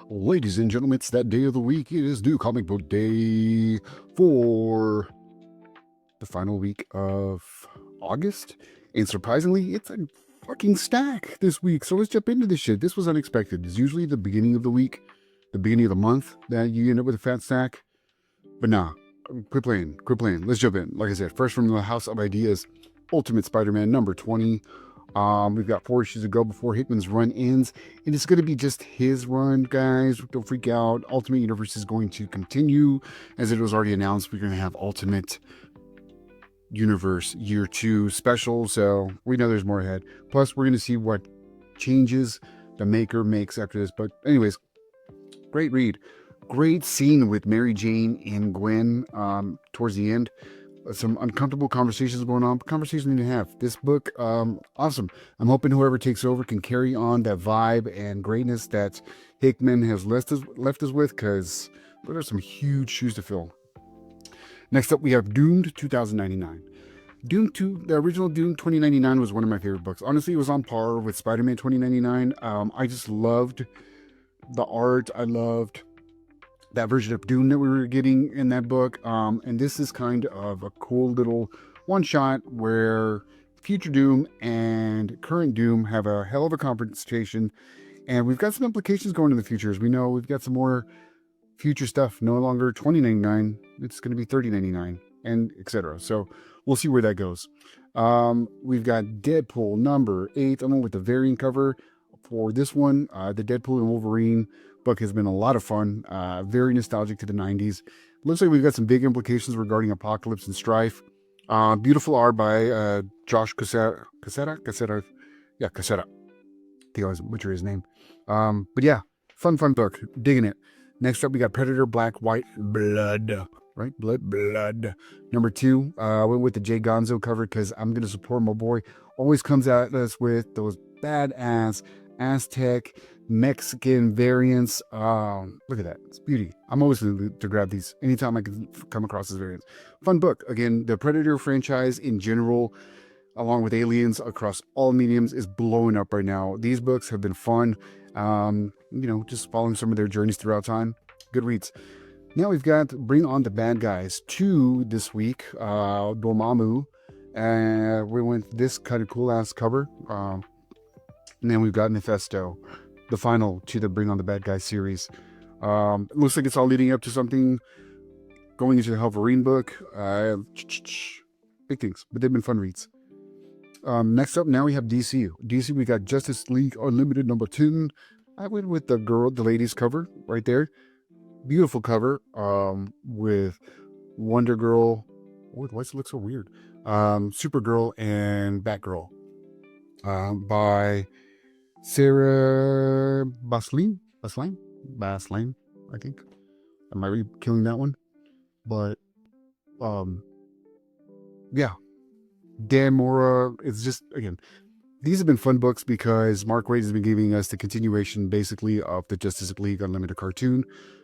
Ladies and gentlemen, it's that day of the week. It is New Comic Book Day for the final week of August. And surprisingly, it's a fucking stack this week. So let's jump into this shit. This was unexpected. It's usually the beginning of the week, the beginning of the month that you end up with a fat stack. But nah, quit playing. Let's jump in. Like I said, first from the House of Ideas, Ultimate Spider-Man number 20. We've got 4 issues to go before Hickman's run ends, and it's going to be just his run, guys. Don't freak out. Ultimate Universe is going to continue, as it was already announced. We're going to have Ultimate Universe Year 2 special, so we know there's more ahead. Plus, we're going to see what changes the maker makes after this. But anyways, great read. Great scene with Mary Jane and Gwen towards the end. Some uncomfortable conversations going on, but conversations need to have. This book, awesome. I'm hoping whoever takes over can carry on that vibe and greatness that Hickman has left us with, because there are some huge shoes to fill. Next up, we have Doomed 2099. Dune 2, the original Dune 2099 was one of my favorite books. Honestly, it was on par with Spider-Man 2099. I just loved the art. I loved that version of Doom that we were getting in that book. And this is kind of a cool little one-shot where future Doom and current Doom have a hell of a confrontation. And we've got some implications going in the future. As we know, we've got some more future stuff. No longer $20.99. It's going to be $30.99 and etc. So we'll see where that goes. We've got Deadpool number 8. I'm with the variant cover for this one. The Deadpool and Wolverine book has been a lot of fun, very nostalgic to the 90s. Looks like we've got some big implications regarding Apocalypse and Strife. Beautiful art by Josh Cassetta. Yeah, Cassetta. I think I was butchering his name. But yeah, fun book. Digging it. Next up, we got Predator Black, White, Blood. Right? Blood. Number 2, I went with the Jay Gonzo cover because I'm going to support my boy. Always comes at us with those badass Aztec Mexican variants. Look at that. It's beauty. I'm always going to grab these anytime I can come across this variants. Fun book. Again, the Predator franchise in general, along with Aliens across all mediums, is blowing up right now. These books have been fun. Just following some of their journeys throughout time. Good reads. Now we've got Bring On the Bad Guys 2 this week. Dormammu. We went this kind of cool ass cover. And then we've got Mephisto, the final to the Bring On the Bad Guys series. It looks like it's all leading up to something going into the Wolverine book. Big things, but they've been fun reads. Next up, now we have DC. DC, we got Justice League Unlimited number 10. I went with the ladies cover right there. Beautiful cover with Wonder Girl. Why does it look so weird? Supergirl and Batgirl by Sarah Baslin, I think. I might be killing that one. But yeah. Dan Mora, it's just, again, these have been fun books because Mark Waid has been giving us the continuation basically of the Justice League Unlimited cartoon.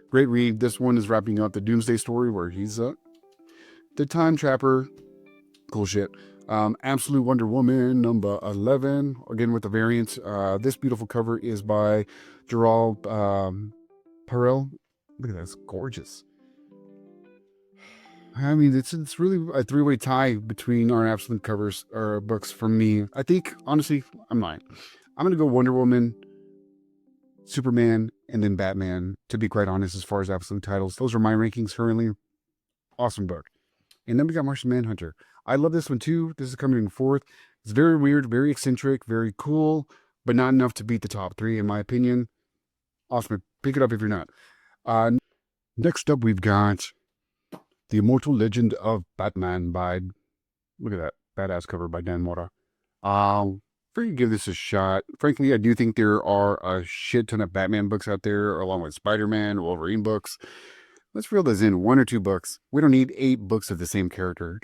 Great read. This one is wrapping up the Doomsday story where he's the time trapper. Cool shit. Absolute Wonder Woman number 11, again with the variant. This beautiful cover is by Gerald Perel. Look at that, it's gorgeous. I mean, it's really a 3-way tie between our absolute covers or books for me. I think, honestly, I'm lying. I'm going to go Wonder Woman, Superman, and then Batman, to be quite honest, as far as absolute titles. Those are my rankings currently. Awesome book. And then we got Martian Manhunter. I love this one too. This is coming in 4th. It's very weird, very eccentric, very cool, but not enough to beat the top 3, in my opinion. Awesome. Pick it up if you're not. Next up, we've got The Immortal Legend of Batman by, look at that, badass cover by Dan Mora. Freaking give this a shot. Frankly, I do think there are a shit ton of Batman books out there, along with Spider-Man, Wolverine books. Let's reel this in, 1 or 2 books. We don't need 8 books of the same character.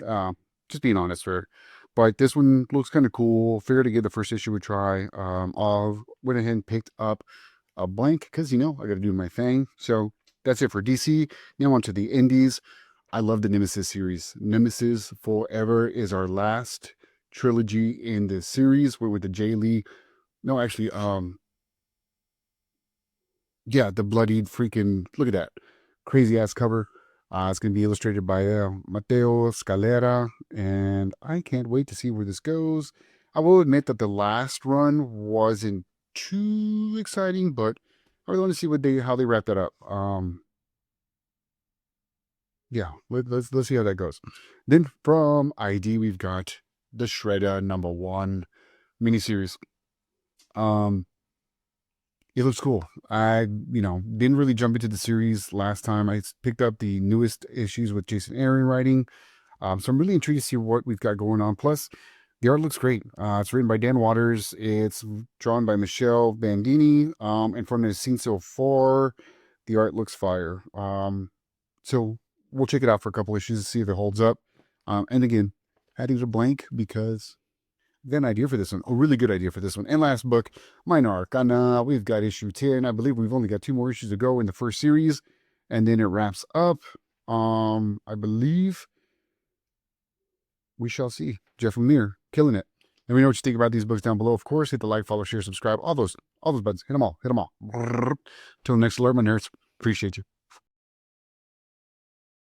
Just being honest here. But this one looks kind of cool. Figured to give the first issue a try. I went ahead and picked up a blank because, I got to do my thing. So that's it for DC. Now on to the indies. I love the Nemesis series. Nemesis Forever is our last trilogy in this series. We're with the Jay Lee. No, actually, Yeah, the bloodied freaking, look at that crazy ass cover. It's going to be illustrated by Matteo Scalera, and I can't wait to see where this goes. I will admit that the last run wasn't too exciting, but I really want to see how they wrap that up. Yeah, let's see how that goes. Then from ID, we've got the Shredder #1 miniseries. Um, it looks cool. I, didn't really jump into the series last time. I picked up the newest issues with Jason Aaron writing. So I'm really intrigued to see what we've got going on. Plus, the art looks great. It's written by Dan Waters. It's drawn by Michelle Bandini. And from the scene so far, the art looks fire. So we'll check it out for a couple issues to see if it holds up. And again, headings are blank because got an idea for this one, a really good idea for this one. And last book, Minor Arcana. We've got issue 10. I believe we've only got 2 more issues to go in the first series, and then it wraps up. I believe we shall see. Jeff Lemire, killing it. Let me know what you think about these books down below. Of course, hit the like, follow, share, subscribe, all those buttons. Hit them all. Till next alert, my nerds. Appreciate you.